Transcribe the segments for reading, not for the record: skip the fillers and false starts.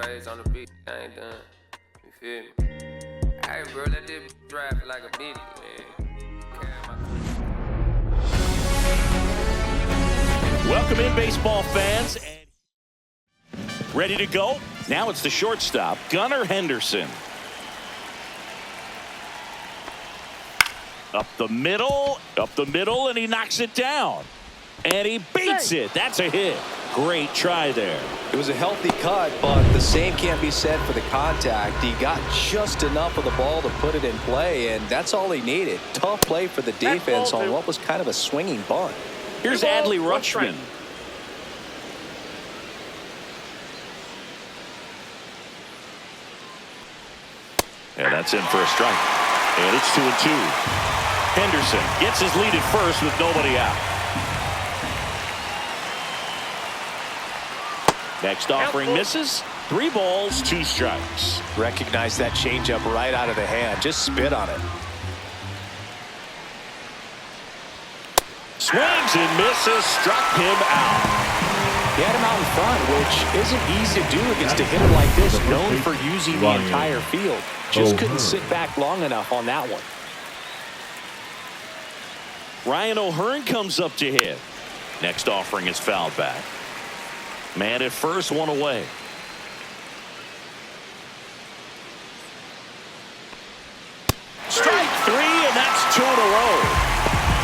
face on the beat, I ain't done. You feel me? Hey, bro, let this drive like a bitch, man. Welcome in, baseball fans. Ready to go? Now it's the shortstop, Gunnar Henderson. Up the middle, and he knocks it down. And he beats it. That's a hit. Great try there. It was a healthy cut, but the same can't be said for the contact. He got just enough of the ball to put it in play, and that's all he needed. Tough play for the defense on what was kind of a swinging bunt. Here's Adley Rutschman. And that's in for a strike. And it's 2-2. Henderson gets his lead at first with nobody out. Next offering misses. 3 balls, 2 strikes. Recognize that changeup right out of the hand. Just spit on it. Swings and misses. Struck him out. He had him out in front, which isn't easy to do against a hitter like this, known for using the entire field. Just couldn't sit back long enough on that one. Ryan O'Hearn comes up to hit. Next offering is fouled back. Man at first, 1 away. Strike 3, and that's 2 in a row.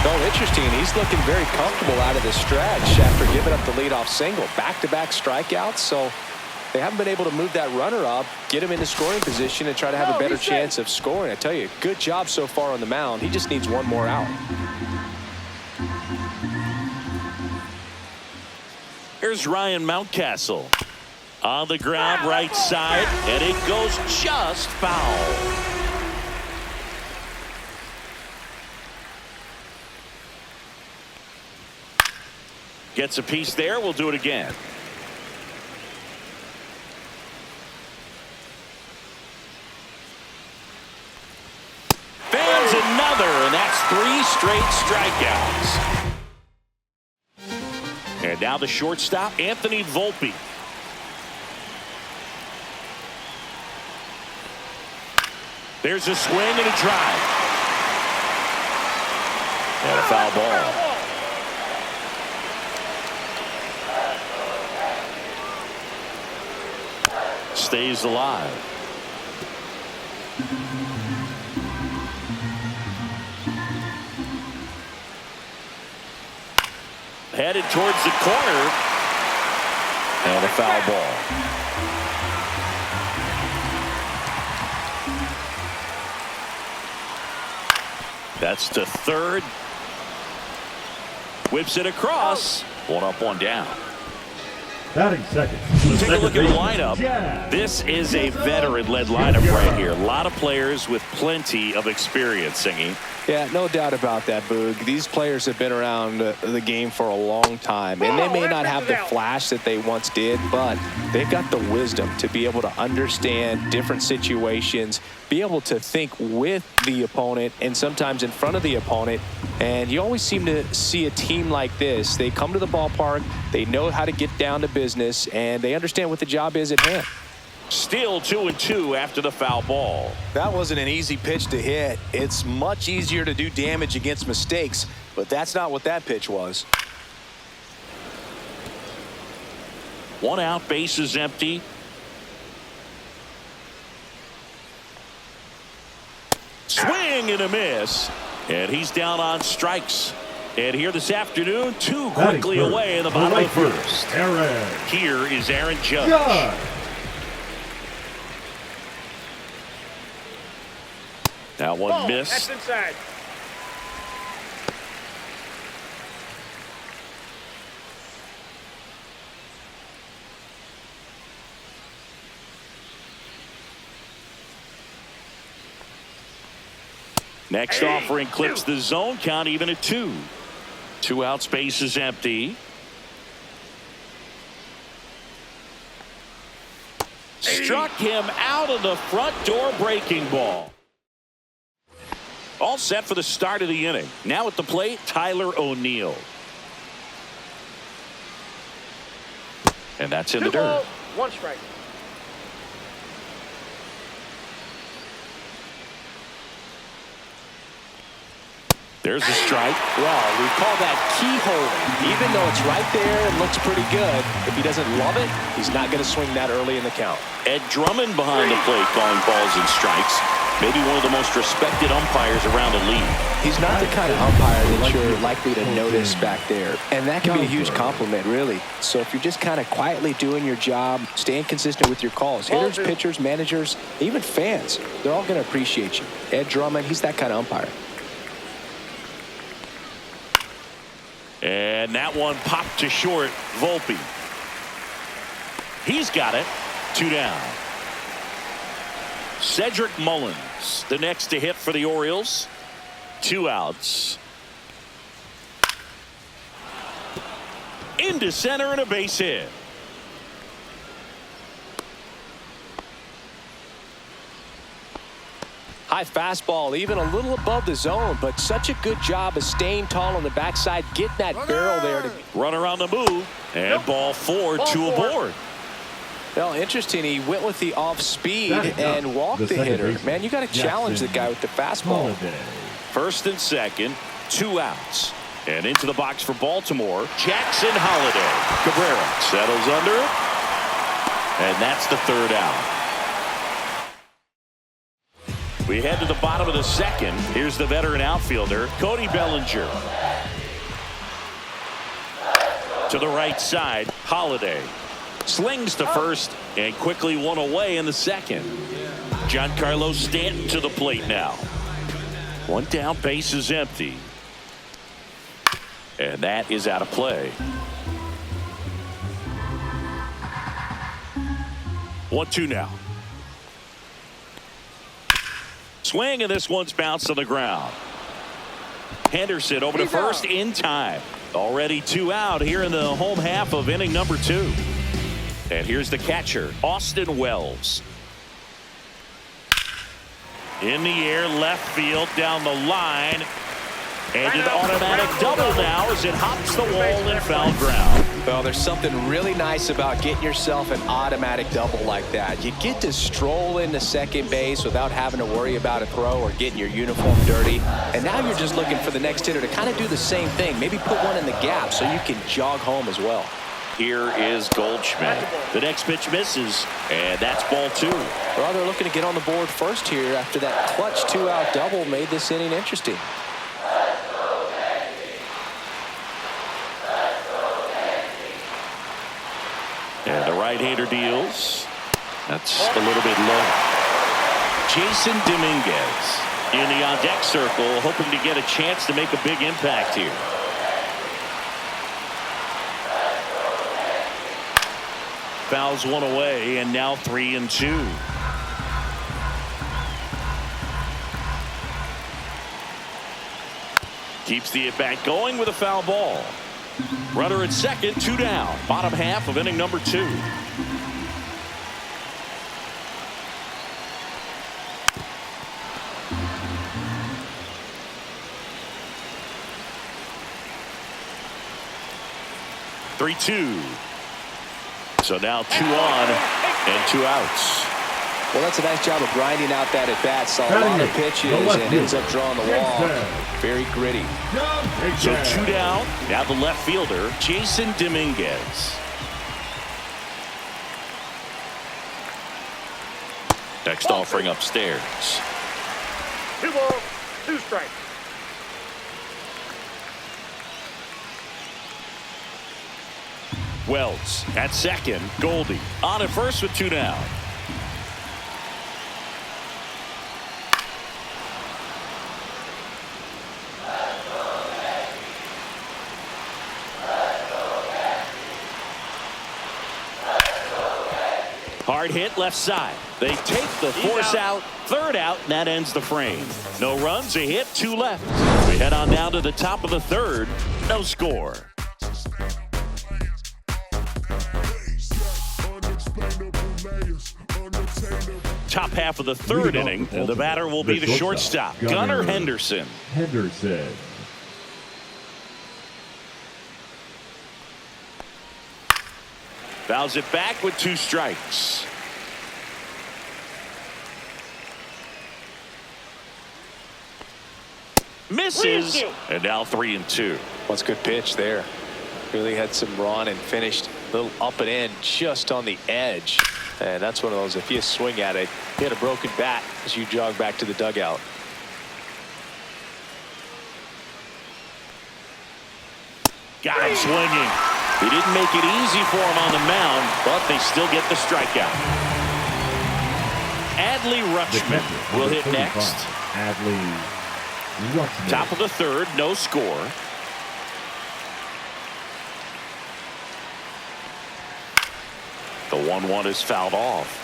Oh, interesting. He's looking very comfortable out of the stretch after giving up the leadoff single. Back-to-back strikeouts, so they haven't been able to move that runner up, get him into scoring position, and try to have a better chance of scoring. I tell you, good job so far on the mound. He just needs one more out. Here's Ryan Mountcastle. On the ground, right side, and it goes just foul. Gets a piece there. We'll do it again. Fans another, and that's 3 straight strikeouts. And now the shortstop, Anthony Volpe. There's a swing and a drive. And a foul ball. Stays alive. Headed towards the corner. And a foul ball. That's to third. Whips it across. 1 up, 1 down. Batting second. Take a look at the lineup. This is a veteran-led lineup right here. A lot of players with plenty of experience, Singy. Yeah, no doubt about that, Boog. These players have been around the game for a long time, and they may not have the flash that they once did, but they've got the wisdom to be able to understand different situations, be able to think with the opponent and sometimes in front of the opponent. And you always seem to see a team like this. They come to the ballpark, they know how to get down to business, and they understand what the job is at hand. Still 2-2 after the foul ball. That wasn't an easy pitch to hit. It's much easier to do damage against mistakes, but that's not what that pitch was. 1 out, bases empty. Swing and a miss. And he's down on strikes. And here this afternoon, 2 quickly away in the bottom of the first. Here is Aaron Judge. That one missed. That's inside. Next offering clips the zone count even at 2. 2 outs, base is empty. Struck him out of the front door, breaking ball. All set for the start of the inning. Now at the plate, Tyler O'Neill. And that's in the dirt. 1 strike. There's a strike. Well, we call that keyholing. Even though it's right there and looks pretty good, if he doesn't love it, he's not going to swing that early in the count. Ed Drummond behind the plate calling balls and strikes. Maybe one of the most respected umpires around the league. He's not the kind of umpire that you're likely to notice back there. And that can be a huge compliment, really. So if you're just kind of quietly doing your job, staying consistent with your calls, hitters, pitchers, managers, even fans, they're all going to appreciate you. Ed Drummond, he's that kind of umpire. And that one popped to short. Volpe. He's got it. 2 down. Cedric Mullins, the next to hit for the Orioles. 2 outs. Into center and a base hit. High fastball, even a little above the zone, but such a good job of staying tall on the backside, getting that barrel there. Runner on the move, and ball 4, 2 aboard. Well, interesting. He went with the off speed and walked the hitter. Man, you got to challenge the guy with the fastball. First and second, 2 outs. And into the box for Baltimore, Jackson Holliday. Cabrera settles under it, and that's the 3rd out. We head to the bottom of the second. Here's the veteran outfielder, Cody Bellinger. To the right side, Holliday. Slings to first and quickly one away in the second. Giancarlo Stanton to the plate now. 1 down, base is empty. And that is out of play. 1-2 now. Swing, and this one's bounced on the ground. Henderson over to first in time. Already 2 out here in the home half of inning number 2. And here's the catcher, Austin Wells. In the air, left field, down the line. And an automatic double now as it hops the wall in foul ground. Well, there's something really nice about getting yourself an automatic double like that. You get to stroll into second base without having to worry about a throw or getting your uniform dirty. And now you're just looking for the next hitter to kind of do the same thing. Maybe put one in the gap so you can jog home as well. Here is Goldschmidt. The next pitch misses, and that's ball 2. Well, they're looking to get on the board first here after that clutch 2-out double made this inning interesting. And the right-hander deals. That's a little bit low. Jason Dominguez in the on-deck circle, hoping to get a chance to make a big impact here. Fouls one away, and now 3-2. Keeps the at-bat going with a foul ball. Runner at second, 2 down. Bottom half of inning number 2. Three-two. So now 2 on and 2 outs. Well, that's a nice job of grinding out that at-bat. Saw a lot of pitches and ends up drawing the wall. Very gritty. So 2 down. Now the left fielder, Jason Dominguez. Next offering upstairs. 2 balls, 2 strikes. Wells at second. Goldie on at first with 2 down. Hard hit left side. They take the force out. 3rd out, and that ends the frame. No runs, a hit, 2 left. We head on down to the top of the 3rd. No score. Top half of the 3rd inning, and the batter will be the shortstop, Gunnar Henderson. Fouls it back with 2 strikes. misses, and now 3-2. What's a good pitch there? Really had some run and finished a little up and in just on the edge. And that's one of those, if you swing at it, hit a broken bat as you jog back to the dugout. Got him swinging. He didn't make it easy for him on the mound, but they still get the strikeout. Adley Rutschman will hit next. Adley Rutschman. Top of the third, no score. The 1-1 is fouled off.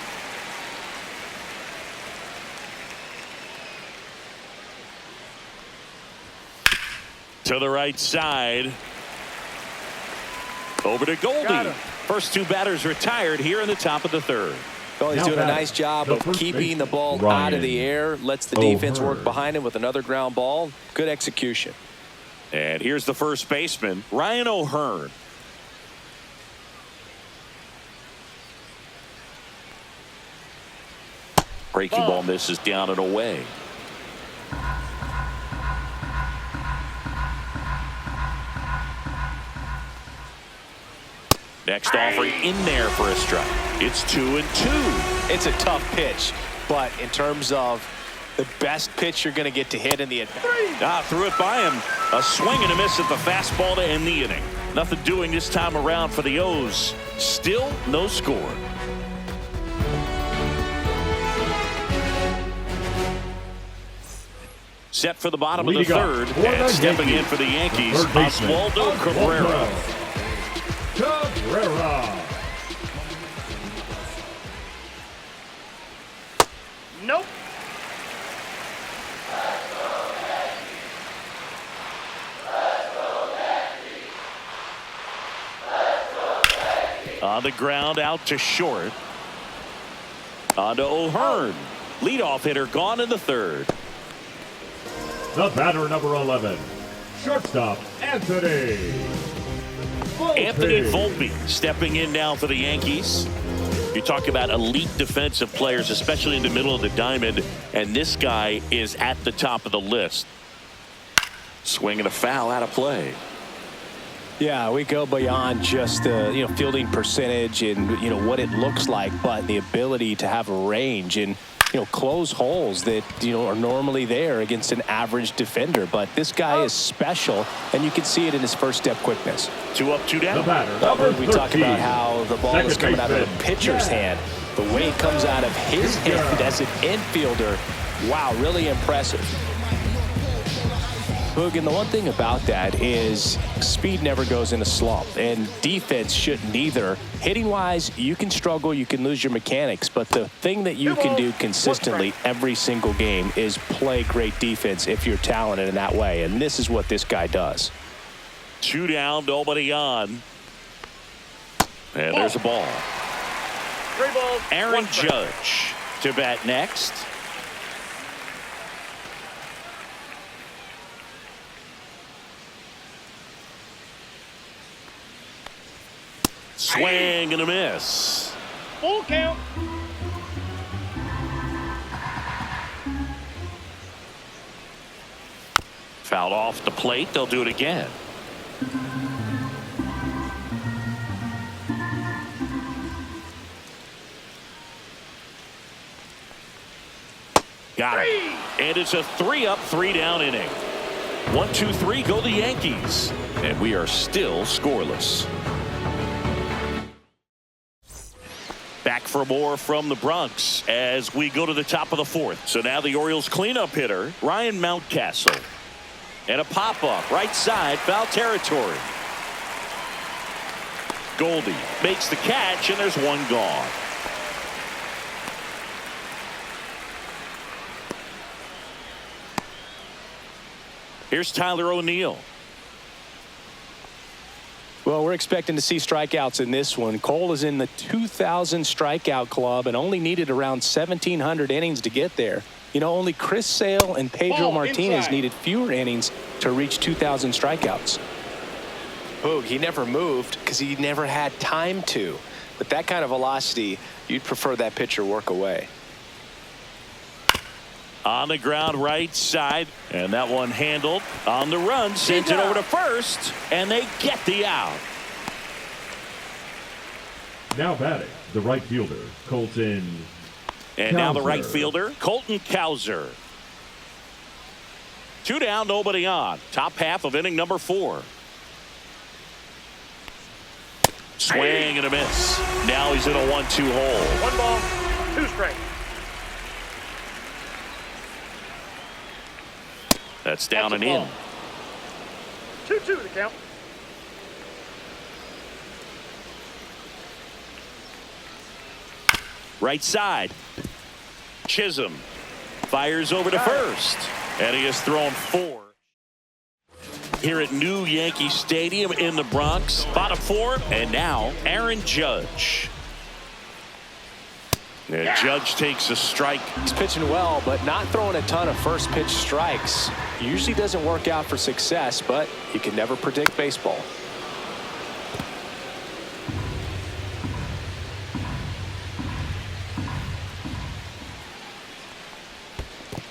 To the right side. Over to Goldie. First two batters retired here in the top of the third. Well, he's doing a nice job of keeping the ball out of the air. Lets the defense work behind him with another ground ball. Good execution. And here's the first baseman, Ryan O'Hearn. Breaking ball misses down and away. Next offering in there for a strike. It's 2-2. It's a tough pitch, but in terms of the best pitch you're going to get to hit in the inning. Threw it by him. A swing and a miss at the fastball to end the inning. Nothing doing this time around for the O's. Still no score. Set for the bottom of the third, and stepping in for the Yankees, Oswaldo Cabrera. Nope. On the ground, out to short. On to O'Hearn. Leadoff hitter gone in the third. The batter, number 11, shortstop Anthony Volpe stepping in now for the Yankees. You talk about elite defensive players, especially in the middle of the diamond, and this guy is at the top of the list. Swinging a foul out of play. Yeah, we go beyond just the fielding percentage and what it looks like, but the ability to have a range and close holes that are normally there against an average defender. But this guy is special, and you can see it in his first step quickness. 2 up, 2 down. We talk about how the ball is coming out of the pitcher's hand. The way it comes out of his hand as an infielder, wow, really impressive. Boog, and the one thing about that is speed never goes in a slump, and defense shouldn't either. Hitting-wise, you can struggle, you can lose your mechanics, but the thing that you can do consistently every single game is play great defense if you're talented in that way, and this is what this guy does. 2 down, nobody on. And there's a ball. 3 balls. Aaron Judge to bat next. Swing and a miss. Full count. Fouled off the plate. They'll do it again. Got it. And it's a 3 up, 3 down inning. 1, 2, 3 go the Yankees. And we are still scoreless. Back for more from the Bronx as we go to the top of the fourth. So now the Orioles cleanup hitter, Ryan Mountcastle. And a pop-up, right side, foul territory. Goldie makes the catch, and there's one gone. Here's Tyler O'Neill. Well, we're expecting to see strikeouts in this one. Cole is in the 2,000 strikeout club and only needed around 1,700 innings to get there. Only Chris Sale and Pedro Martinez needed fewer innings to reach 2,000 strikeouts. Boog, he never moved because he never had time to. With that kind of velocity, you'd prefer that pitcher work away. On the ground right side, and that one handled on the run, sends it over to first, and they get the out. Now batting, the right fielder, Colton. And now the Cowser. right fielder, Colton Cowser. 2 down, nobody on. Top half of inning number 4. Swing and a miss. Now he's in a 1-2 hole. 1 ball, 2 strikes. That's down and Ball. in. 2-2 the count. Right side. Chisholm fires over to first. And he has thrown 4. Here at New Yankee Stadium in the Bronx. Bottom 4. And now Aaron Judge. And Judge takes a strike. He's pitching well, but not throwing a ton of first pitch strikes. Usually doesn't work out for success, but you can never predict baseball.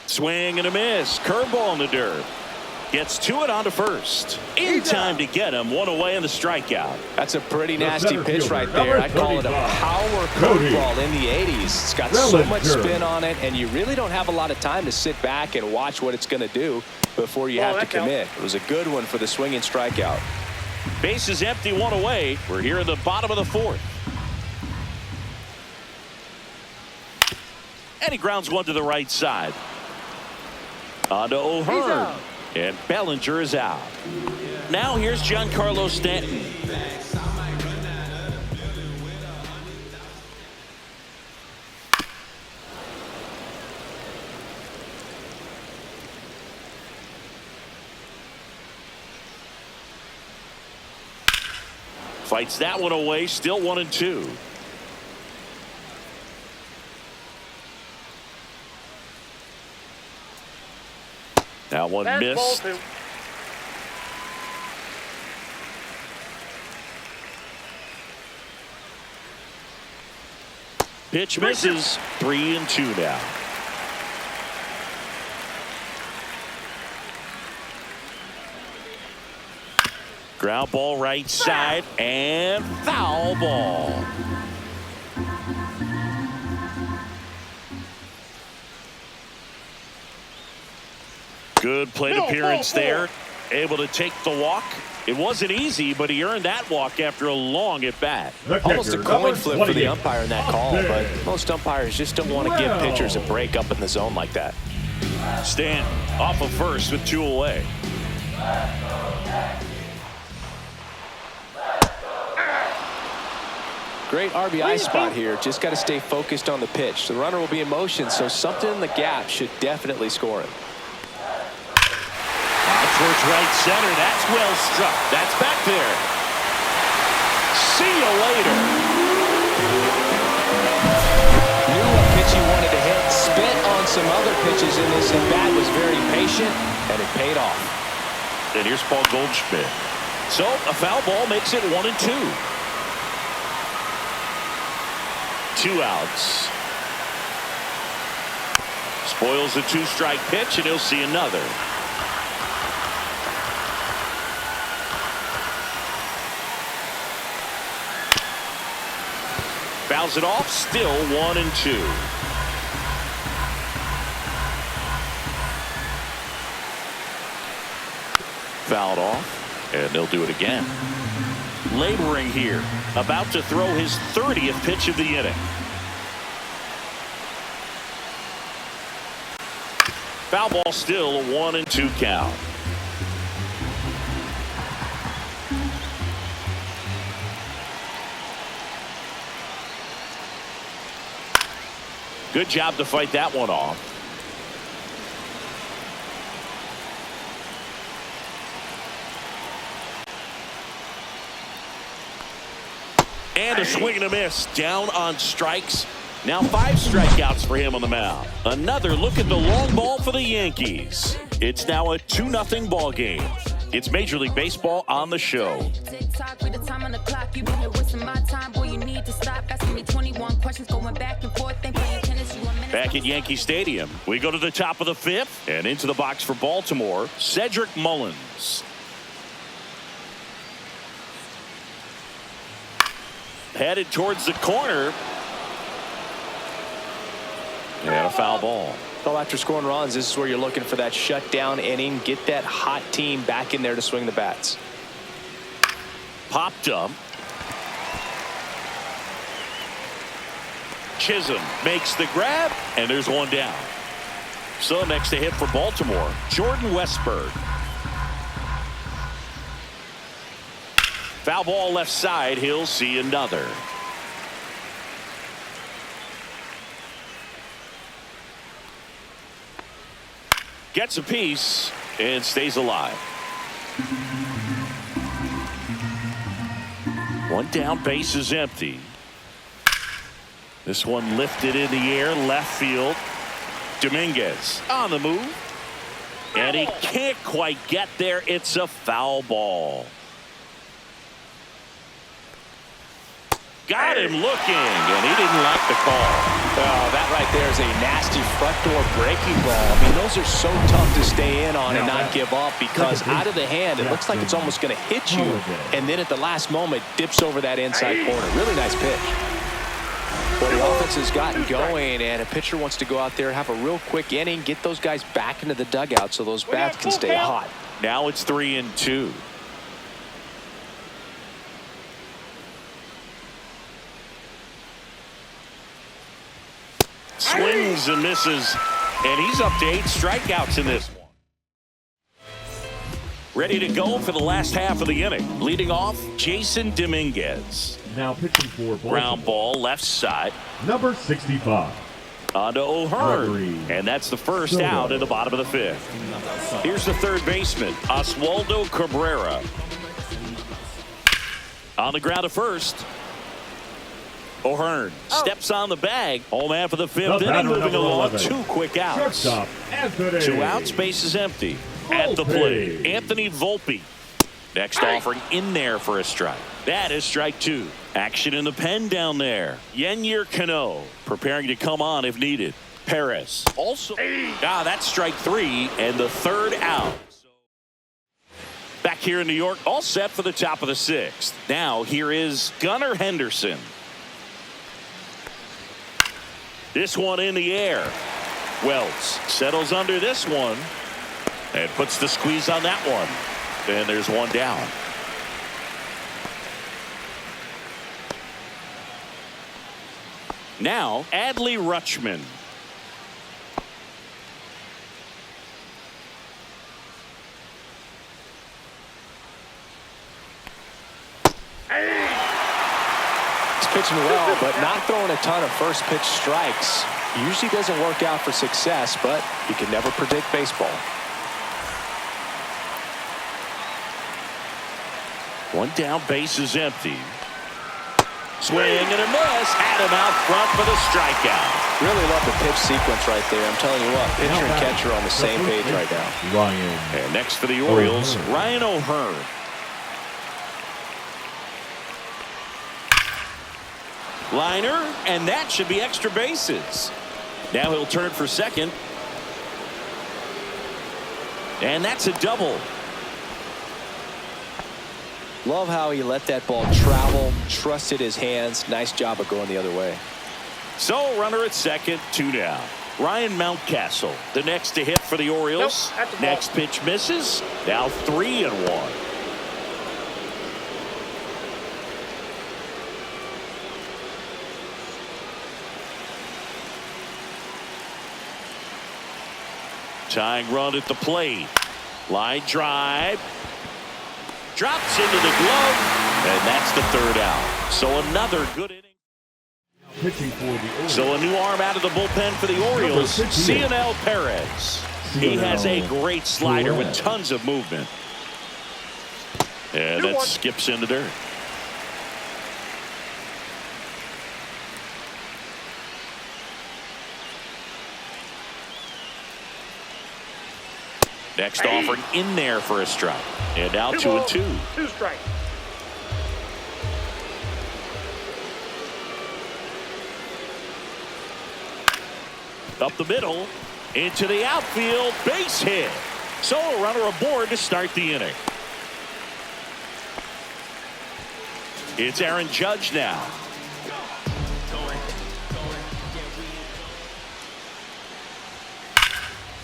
Swing and a miss. Curveball in the dirt. Gets to it onto first. In time to get him. 1 away in the strikeout. That's a pretty The nasty center pitch fielder, right there. number I call it a 35, power Cody curveball in the 80s. It's got so much Bellinger. spin on it, and you really don't have a lot of time to sit back and watch what it's going to do before you have to that counts. commit. It was a good one for the swinging strikeout. Base is empty, 1 away. We're here in the bottom of the 4th. And he grounds one to the right side. On to O'Hearn. And Bellinger is out. Now here's Giancarlo Stanton. Fights that one away. Still 1-2. That one That's ball missed. 2. Pitch misses. 3-2 now. Ground ball right side and foul ball. Good plate appearance there. Able to take the walk. It wasn't easy, but he earned that walk after a long at bat. Almost a catcher, coin number flip for the 28, umpire in that call, but most umpires just don't want to give Well. pitchers a break up in the zone like that. Stanton off of first with 2 away. Great RBI spot here. Just got to stay focused on the pitch. The runner will be in motion, so something in the gap should definitely score him. Out towards right center. That's well struck. That's back there. See you later. Knew what pitch he wanted to hit. Spit on some other pitches in this at bat. Was very patient, and it paid off. And here's Paul Goldschmidt. So a foul ball makes it 1-2. 2 outs. Spoils the 2-strike pitch, and he'll see another. Fouls it off. Still 1-2. Fouled off, and they'll do it again. Laboring here, about to throw his 30th pitch of the inning. Foul ball, still a 1-2 count. Good job to fight that one off. And a swing and a miss. Down on strikes. Now 5 strikeouts for him on the mound. Another look at the long ball for the Yankees. It's now a 2-0 ball game. It's Major League Baseball on the show. TikTok, read the time on the clock. You been here wasting my time. Boy, you need to stop asking me 21 questions, going back and forth. Ain't playing tennis, you a minute. Back at Yankee Stadium, we go to the top of the fifth and into the box for Baltimore, Cedric Mullins. Headed towards the corner. And a foul ball. Well, after scoring runs, this is where you're looking for that shutdown inning. Get that hot team back in there to swing the bats. Popped up. Chisholm makes the grab, and there's one down. So next to hit for Baltimore, Jordan Westburg. Foul ball left side. He'll see another. Gets a piece and stays alive. One down, base is empty. This one lifted in the air, left field. Dominguez on the move. And he can't quite get there. It's a foul ball. Got him looking, and he didn't like the call. Oh, that right there is a nasty front door breaking ball. I mean, those are so tough to stay in on and not give up, because out of the hand, it looks like it's almost going to hit you, and then at the last moment, dips over that inside corner. Really nice pitch. Well, the offense has gotten going, and a pitcher wants to go out there, have a real quick inning, get those guys back into the dugout so those bats can stay hot. Now it's 3-2. Swings and misses, and he's up to 8 strikeouts in this one. Ready to go for the last half of the inning. Leading off, Jason Dominguez. Now pitching for Baltimore. Ground ball left side. Number 65. On to O'Hearn, and that's the first out in the bottom of the fifth. Here's the third baseman, Oswaldo Cabrera. On the ground to first. O'Hearn steps on the bag. Home half of the fifth inning, moving along. 2 quick outs. 2 outs, base is empty. At the plate, Anthony Volpe. Next offering in there for a strike. That is strike 2. Action in the pen down there. Yennier Cano preparing to come on if needed. Perez also. That's strike 3 and the third out. Back here in New York, all set for the top of the 6th. Now here is Gunnar Henderson. This one in the air. Wells settles under this one and puts the squeeze on that one. And there's one down. Now, Adley Rutschman. Pitching well, but not throwing a ton of first pitch strikes. Usually doesn't work out for success, but you can never predict baseball. One down, base is empty. Swing and a miss. Had him out front for the strikeout. Really love the pitch sequence right there. I'm telling you what, pitcher and catcher are on the same page right now. And next for the Orioles, Ryan O'Hearn. Liner, and that should be extra bases. Now he'll turn for second. And that's a double. Love how he let that ball travel, trusted his hands. Nice job of going the other way. So runner at second, 2 down. Ryan Mountcastle, the next to hit for the Orioles. Next pitch misses. Now 3-1. Tying run at the plate. Line drive. Drops into the glove. And that's the third out. So another good inning. Pitching for the Orioles. So a new arm out of the bullpen for the Orioles. Cionel Perez. He has a great slider with tons of movement. And that skips in the dirt. Next offering in there for a strike. And now 2-2. 2 strikes. Up the middle, into the outfield, base hit. So a runner aboard to start the inning. It's Aaron Judge now.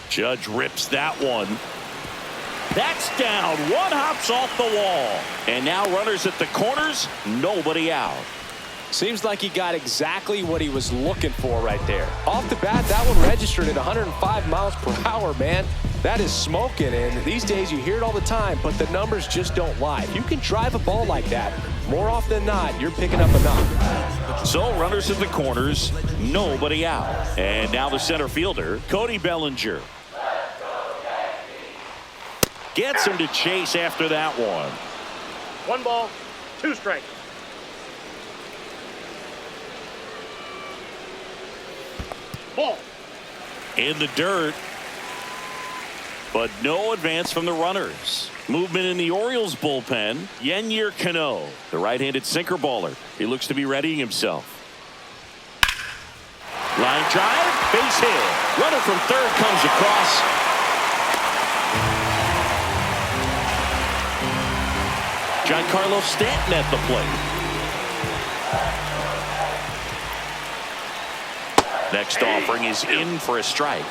Judge rips that one. That's down. One hops off the wall. And now runners at the corners, nobody out. Seems like he got exactly what he was looking for right there. Off the bat, that one registered at 105 miles per hour, man. That is smoking, and these days you hear it all the time, but the numbers just don't lie. If you can drive a ball like that, more often than not, you're picking up a knock. So runners at the corners, nobody out. And now the center fielder, Cody Bellinger. Gets him to chase after that one. 1 ball, 2 strikes. Ball. In the dirt. But no advance from the runners. Movement in the Orioles bullpen. Yennier Cano, the right-handed sinker baller. He looks to be readying himself. Line drive, base hit. Runner from third comes across. Giancarlo Stanton at the plate. Next offering is in for a strike.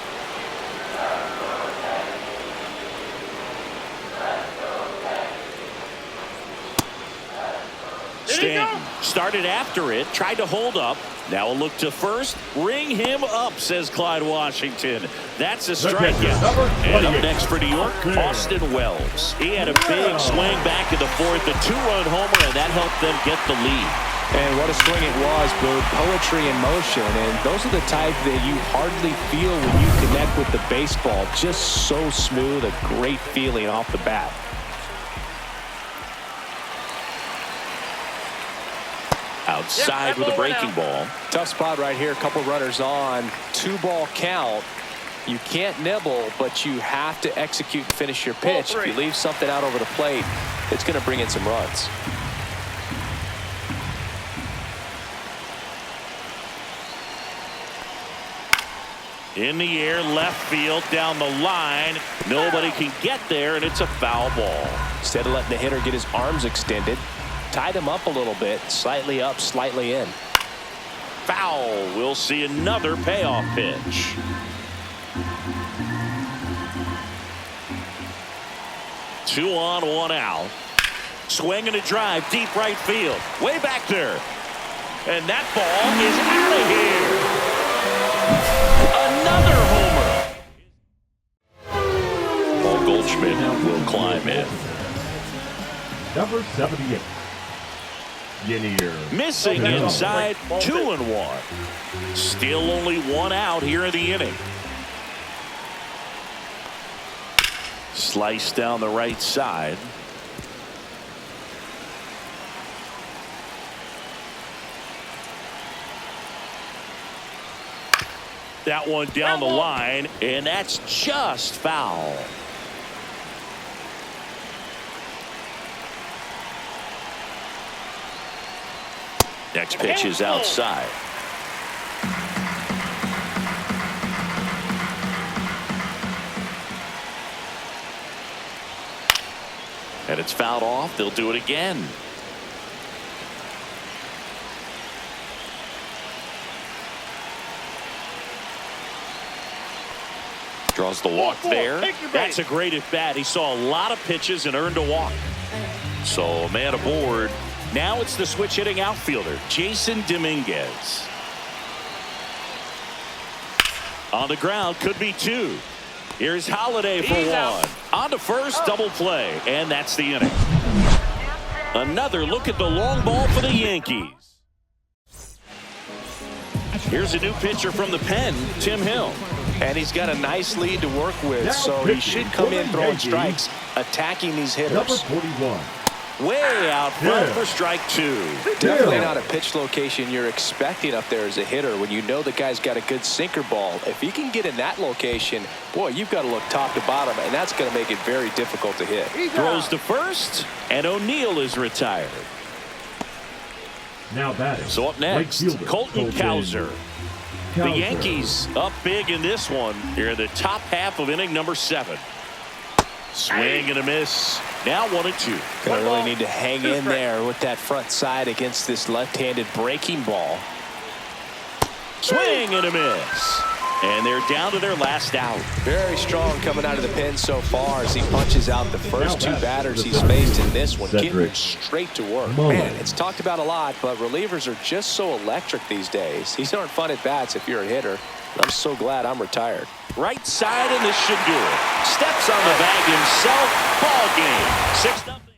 Stanton started after it, tried to hold up. Now a look to first. Ring him up, says Clyde Washington. That's a strikeout. And up next for New York, Austin Wells. He had a big swing back in the fourth, a 2-run homer, and that helped them get the lead. And what a swing it was, Boog. Poetry in motion. And those are the type that you hardly feel when you connect with the baseball. Just so smooth, a great feeling off the bat. Outside with a breaking ball. Tough spot right here. A couple runners on. 2-ball count. You can't nibble, but you have to execute and finish your pitch. If you leave something out over the plate, it's going to bring in some runs. In the air, left field, down the line. Nobody can get there, and it's a foul ball. Instead of letting the hitter get his arms extended, tied him up a little bit, slightly up, slightly in. Foul. We'll see another payoff pitch. Two on, one out. Swing and a drive, deep right field. Way back there. And that ball is out of here. Another homer. Paul Goldschmidt will climb in. Number 78. Yennier. Missing inside, 2-1. Still only one out here in the inning. Slice down the right side. That one down the line, and that's just foul. Next pitch is outside. And it's fouled off. They'll do it again. Draws the walk there. That's a great at bat. He saw a lot of pitches and earned a walk. So a man aboard. Now it's the switch hitting outfielder, Jason Dominguez. On the ground, could be two. Here's Holiday for one. On to first, double play, and that's the inning. Another look at the long ball for the Yankees. Here's a new pitcher from the pen, Tim Hill. And he's got a nice lead to work with, so he should come in throwing strikes, attacking these hitters. Number 41. Way out front for strike two. Definitely not a pitch location you're expecting up there as a hitter when you know the guy's got a good sinker ball. If he can get in that location, boy, you've got to look top to bottom, and that's going to make it very difficult to hit. Throws to first, and O'Neill is retired. Now batting. So up next, Colton Cowser. The Yankees up big in this one here in the top half of inning number 7. Swing and a miss. Now 1-2. Gonna really need to hang in there with that front side against this left-handed breaking ball. Swing and a miss. And they're down to their last out. Very strong coming out of the pen so far as he punches out the first 2 batters he's faced in this one. Getting straight to work. Man, it's talked about a lot, but relievers are just so electric these days. These aren't fun at bats if you're a hitter. I'm so glad I'm retired. Right side, and this should do it. Steps on the bag himself. Ball game. 6-0.